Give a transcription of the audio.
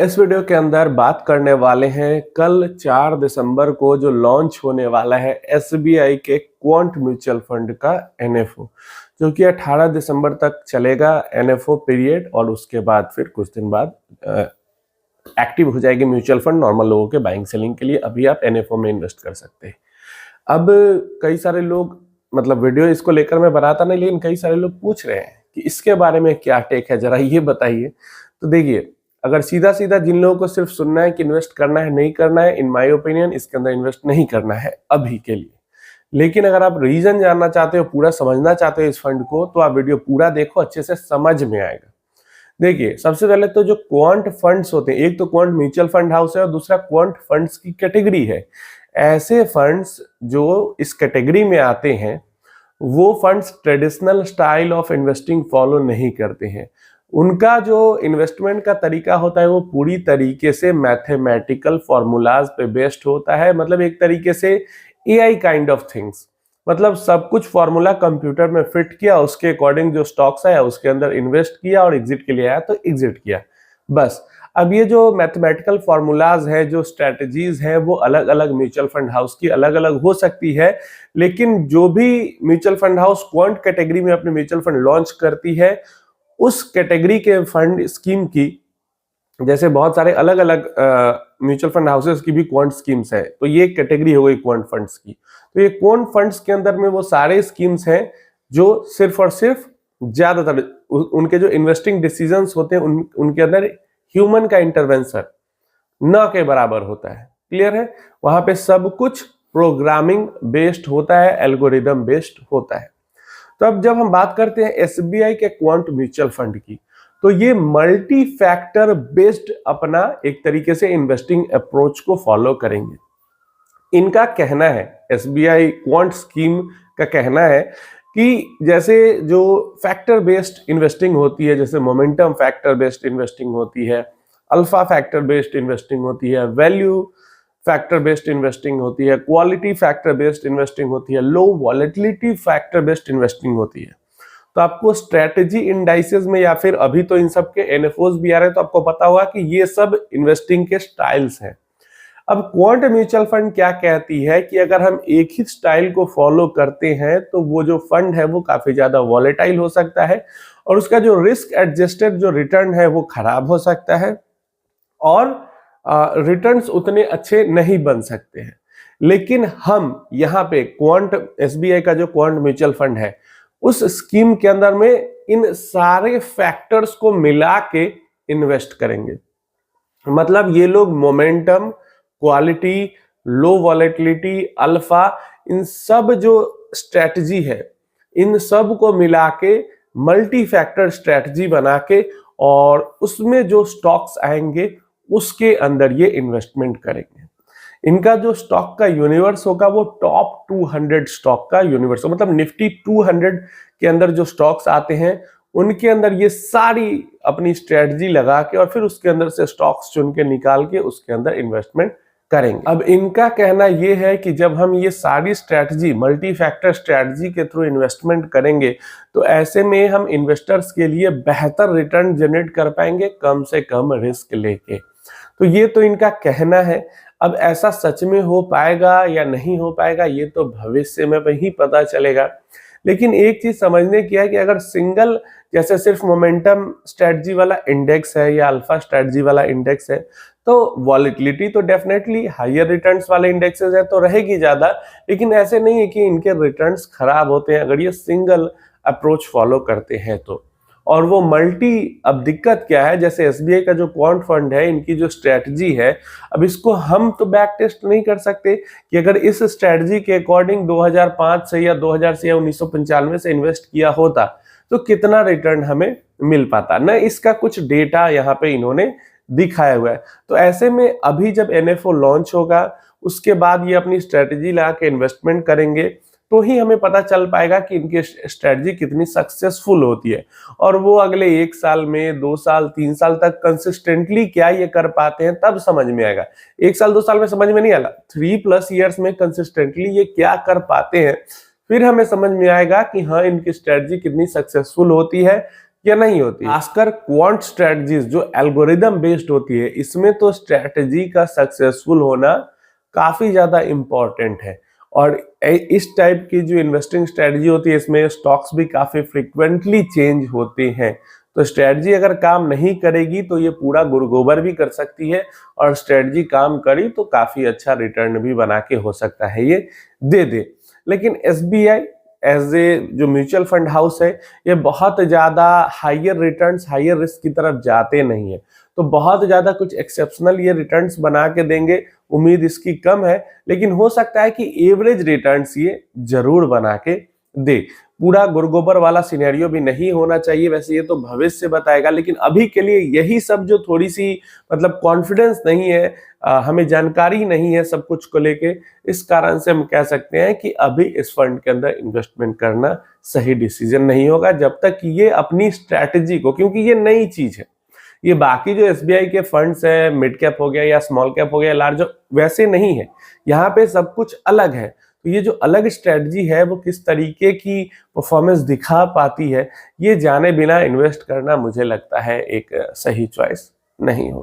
इस वीडियो के अंदर बात करने वाले हैं कल 4 दिसंबर को जो लॉन्च होने वाला है एसबीआई के क्वांट म्यूचुअल फंड का एनएफओ, जो कि 18 दिसंबर तक चलेगा एनएफओ पीरियड। और उसके बाद फिर कुछ दिन बाद एक्टिव हो जाएगी म्यूचुअल फंड नॉर्मल लोगों के बाइंग सेलिंग के लिए। अभी आप एनएफओ में इन्वेस्ट कर सकते हैं। अब कई सारे लोग, मतलब वीडियो इसको लेकर मैं बनाता नहीं, लेकिन कई सारे लोग पूछ रहे हैं कि इसके बारे में क्या टेक है, जरा ये बताइए। तो देखिए, अगर सीधा सीधा जिन लोगों को सिर्फ सुनना है कि इन्वेस्ट करना है नहीं करना है, इन माय ओपिनियन इसके अंदर इन्वेस्ट नहीं करना है अभी के लिए। लेकिन अगर आप रीजन जानना चाहते हो, पूरा समझना चाहते हो इस फंड को, तो आप वीडियो पूरा देखो, अच्छे से समझ में आएगा। देखिए, सबसे पहले तो जो क्वांट फंड्स होते हैं, एक तो क्वांट म्यूचुअल फंड हाउस है और दूसरा क्वांट फंड्स की कैटेगरी है। ऐसे फंड्स जो इस कैटेगरी में आते हैं वो funds traditional style of investing follow नहीं करते हैं। उनका जो इन्वेस्टमेंट का तरीका होता है वो पूरी तरीके से मैथमेटिकल फॉर्मूलाज पे बेस्ड होता है। मतलब एक तरीके से एआई काइंड ऑफ थिंग्स, मतलब सब कुछ फॉर्मूला कंप्यूटर में फिट किया, उसके अकॉर्डिंग जो स्टॉक्स आया उसके अंदर इन्वेस्ट किया और एग्जिट के लिए आया तो एग्जिट किया, बस। अब ये जो मैथमेटिकल फॉर्मूलाज है, जो स्ट्रेटजीज है, वो अलग अलग म्यूचुअल फंड हाउस की अलग अलग हो सकती है। लेकिन जो भी mutual fund house quant category में अपने म्यूचुअल फंड लॉन्च करती है, उस कैटेगरी के फंड स्कीम की, जैसे बहुत सारे अलग अलग म्यूचुअल फंड हाउसेस की भी क्वांट स्कीम्स है, तो ये कैटेगरी हो गई क्वांट फंड्स की। तो ये क्वांट फंड्स के अंदर में वो सारे स्कीम्स हैं जो सिर्फ और सिर्फ ज्यादातर उनके जो इन्वेस्टिंग डिसीजंस होते हैं उनके अंदर ह्यूमन का इंटरवेंशन न के बराबर होता है। क्लियर है? वहां पे सब कुछ प्रोग्रामिंग बेस्ड होता है, एल्गोरिदम बेस्ड होता है। तो अब जब हम बात करते हैं एसबीआई के क्वांट म्यूचुअल फंड की, तो ये मल्टी फैक्टर बेस्ड अपना एक तरीके से इन्वेस्टिंग अप्रोच को फॉलो करेंगे। इनका कहना है, एसबीआई क्वांट स्कीम का कहना है कि जैसे जो फैक्टर बेस्ड इन्वेस्टिंग होती है, जैसे मोमेंटम फैक्टर बेस्ड इन्वेस्टिंग होती है, अल्फा फैक्टर बेस्ड इन्वेस्टिंग होती है, वैल्यू फैक्टर बेस्ड इन्वेस्टिंग होती है, क्वालिटी फैक्टर बेस्ड इन्वेस्टिंग होती है, लो वॉलेटिलिटी फैक्टर बेस्ड इन्वेस्टिंग होती है। तो आपको स्ट्रेटेजी इंडाइसेस में, या फिर अभी तो इन सब के एनएफओस भी आ रहे हैं, तो आपको पता होगा कि ये सब इन्वेस्टिंग के स्टाइल्स हैं। अब क्वांट म्यूचुअल फंड क्या कहती है कि अगर हम एक ही स्टाइल को फॉलो करते हैं तो वो जो फंड है वो काफी ज्यादा वॉलेटाइल हो सकता है और उसका जो रिस्क एडजस्टेड जो रिटर्न है वो खराब हो सकता है और रिटर्न्स उतने अच्छे नहीं बन सकते हैं। लेकिन हम यहाँ पे क्वांट एसबीआई का जो क्वांट म्यूचुअल फंड है, उस स्कीम के अंदर में इन सारे फैक्टर्स को मिला के इन्वेस्ट करेंगे। मतलब ये लोग मोमेंटम, क्वालिटी, लो वॉलेटिलिटी, अल्फा, इन सब जो स्ट्रेटजी है, इन सब को मिला के मल्टी फैक्टर स्ट्रेटजी बना के और उसमें जो स्टॉक्स आएंगे उसके अंदर ये इन्वेस्टमेंट करेंगे। इनका जो स्टॉक का यूनिवर्स होगा वो टॉप 200 स्टॉक का यूनिवर्स होगा। मतलब निफ्टी 200 के अंदर जो स्टॉक्स आते हैं उनके अंदर ये सारी अपनी स्ट्रेटजी लगा के और फिर उसके अंदर से स्टॉक्स चुन के निकाल के उसके अंदर इन्वेस्टमेंट करेंगे। अब इनका कहना ये है कि जब हम ये सारी स्ट्रेटजी, मल्टी फैक्टर स्ट्रेटजी के थ्रू इन्वेस्टमेंट करेंगे तो ऐसे में हम इन्वेस्टर्स के लिए बेहतर रिटर्न जनरेट कर पाएंगे कम से कम रिस्क लेके। तो ये तो इनका कहना है। अब ऐसा सच में हो पाएगा या नहीं हो पाएगा ये तो भविष्य में ही पता चलेगा। लेकिन एक चीज समझने की है कि अगर सिंगल, जैसे सिर्फ मोमेंटम स्ट्रेटजी वाला इंडेक्स है या अल्फा स्ट्रेटजी वाला इंडेक्स है, तो वॉलेटिलिटी तो डेफिनेटली हायर रिटर्न्स वाले इंडेक्सेस है तो रहेगी ज्यादा, लेकिन ऐसे नहीं है कि इनके रिटर्न्स खराब होते हैं अगर ये सिंगल अप्रोच फॉलो करते हैं तो। और वो मल्टी, अब दिक्कत क्या है, जैसे एसबीआई का जो क्वांट फंड है, इनकी जो स्ट्रेटजी है, अब इसको हम तो बैक टेस्ट नहीं कर सकते कि अगर इस स्ट्रेटजी के अकॉर्डिंग 2005 से या 2000 से या 1995 से इन्वेस्ट किया होता तो कितना रिटर्न हमें मिल पाता ना। इसका कुछ डेटा यहाँ पे इन्होंने दिखाया हुआ है। तो ऐसे में अभी जब एनएफओ लॉन्च होगा उसके बाद ये अपनी स्ट्रेटजी लगा के इन्वेस्टमेंट करेंगे तो ही हमें पता चल पाएगा कि इनकी स्ट्रेटजी कितनी सक्सेसफुल होती है और वो अगले 1 साल में, 2 साल, 3 साल तक कंसिस्टेंटली क्या ये कर पाते हैं तब समझ में आएगा। 1 साल 2 साल में समझ में नहीं आएगा, 3+ ईयर्स में कंसिस्टेंटली ये क्या कर पाते हैं, फिर हमें समझ में आएगा कि हाँ इनकी स्ट्रेटजी कितनी सक्सेसफुल होती है, या नहीं होती। खासकर क्वांट स्ट्रेटजीज जो एल्गोरिदम बेस्ड होती है, इसमें तो स्ट्रेटजी का सक्सेसफुल होना काफी ज्यादा इंपॉर्टेंट है। और इस टाइप की जो इन्वेस्टिंग स्ट्रेटजी होती है, इसमें स्टॉक्स भी काफी फ्रिक्वेंटली चेंज होते हैं। तो स्ट्रेटजी अगर काम नहीं करेगी तो ये पूरा गुरगोबर भी कर सकती है, और स्ट्रेटजी काम करी तो काफी अच्छा रिटर्न भी बना के हो सकता है ये दे। लेकिन एसबीआई एज ए जो म्यूचुअल फंड हाउस है, ये बहुत ज्यादा हायर रिटर्न्स हायर रिस्क की तरफ जाते नहीं है। तो बहुत ज्यादा कुछ एक्सेप्शनल ये रिटर्न्स बना के देंगे, उम्मीद इसकी कम है। लेकिन हो सकता है कि एवरेज रिटर्न्स ये जरूर बना के दे। पूरा गुरगोबर वाला सिनेरियो भी नहीं होना चाहिए, वैसे ये तो भविष्य बताएगा। लेकिन अभी के लिए यही सब जो थोड़ी सी मतलब कॉन्फिडेंस नहीं है, हमें जानकारी नहीं है सब कुछ को लेके, इस कारण से हम कह सकते हैं कि अभी इस फंड के अंदर इन्वेस्टमेंट करना सही डिसीजन नहीं होगा, जब तक ये अपनी स्ट्रैटेजी को, क्योंकि ये नई चीज है। ये बाकी जो एसबीआई के फंड्स है, मिड कैप हो गया या स्मॉल कैप हो गया, लार्ज, वैसे नहीं है। यहाँ पे सब कुछ अलग है। तो ये जो अलग स्ट्रेटजी है वो किस तरीके की परफॉर्मेंस दिखा पाती है, ये जाने बिना इन्वेस्ट करना मुझे लगता है एक सही चॉइस नहीं होगा।